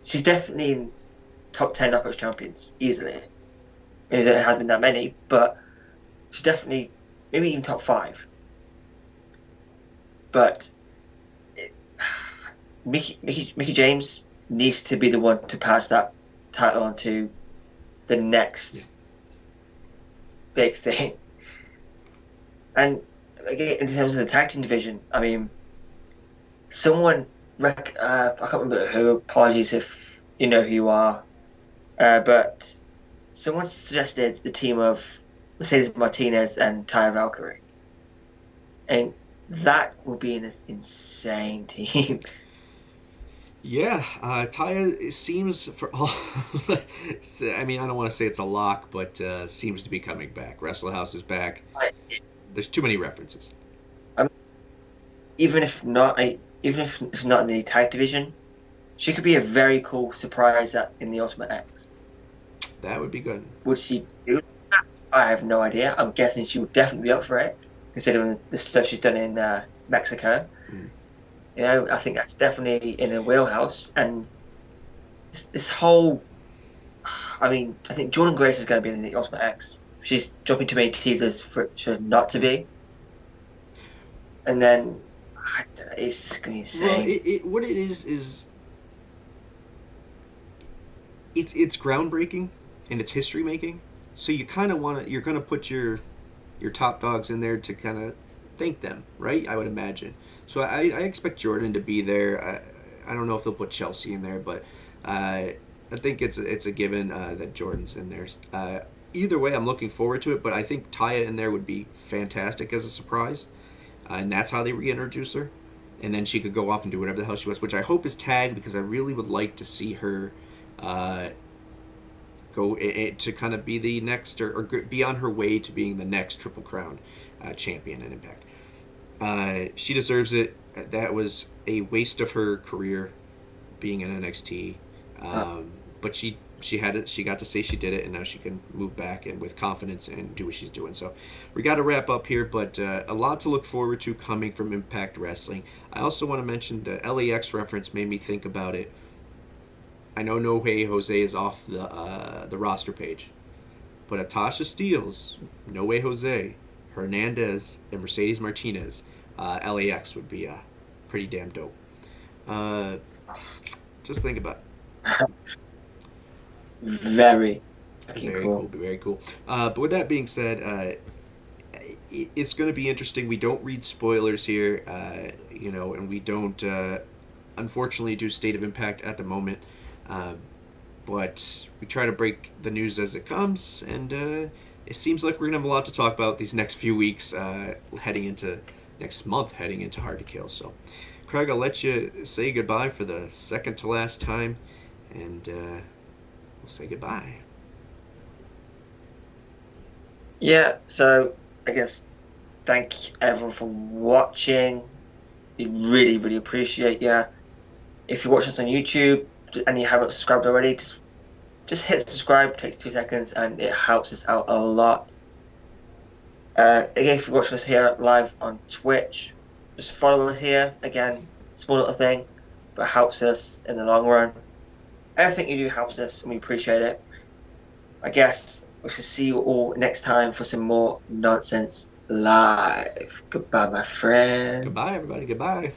She's definitely in top 10 Knockouts champions easily. There hasn't been that many, but she's definitely maybe even top 5. But Mickie James needs to be the one to pass that title on to the next big thing. And again, in terms of the tag team division, I mean, someone I can't remember who. Apologies if you know who you are, but someone suggested the team of Mercedes Martinez and Taya Valkyrie, and that would be an insane team.
Yeah, Taya seems for all. I mean, I don't want to say it's a lock, but seems to be coming back. Wrestle House is back. There's too many references.
Even if it's not in the tag division, she could be a very cool surprise in the Ultimate X.
That would be good.
Would she do that? I have no idea. I'm guessing she would definitely be up for it, considering the stuff she's done in Mexico. You know, I think that's definitely in her wheelhouse. And this whole, I mean, I think Jordan Grace is going to be in the Ultimate X. She's dropping too many teasers for it not to be. And then it's just going to be insane.
Well, what it is it's groundbreaking and it's history making. So you kind of you're going to put your top dogs in there to kind of thank them, right? I would imagine. So I expect Jordan to be there. I don't know if they'll put Chelsea in there, but I think it's a given that Jordan's in there. either way, I'm looking forward to it. But I think Taya in there would be fantastic as a surprise, and that's how they reintroduce her. And then she could go off and do whatever the hell she wants, which I hope is tagged, because I really would like to see her go to kind of be the next, or be on her way to being the next Triple Crown champion in Impact. She deserves it. That was a waste of her career being in NXT, but she had it. She got to say she did it, and now she can move back and with confidence and do what she's doing. So we got to wrap up here, but a lot to look forward to coming from Impact Wrestling. I also want to mention the LAX reference made me think about it. I know No Way Jose is off the roster page, but Natasha Steeles, No Way Jose, Hernandez, and Mercedes Martinez, LAX would be pretty damn dope. Just think about it.
Very
cool. Very cool. But with that being said, it's going to be interesting. We don't read spoilers here, and we don't, unfortunately, do State of Impact at the moment. But we try to break the news as it comes, and it seems like we're going to have a lot to talk about these next few weeks, heading into next month, heading into Hard to Kill. So, Craig, I'll let you say goodbye for the second to last time, and we'll say goodbye.
Yeah, so I guess thank everyone for watching. We really, really appreciate you. If you watch us on YouTube and you haven't subscribed already, just hit subscribe. It takes 2 seconds and it helps us out a lot. Again, if you watch us here live on Twitch, just follow us here. Again, small little thing, but helps us in the long run. Everything you do helps us, and we appreciate it. I guess we should see you all next time for some more nonsense live. Goodbye, my friends.
Goodbye, everybody. Goodbye.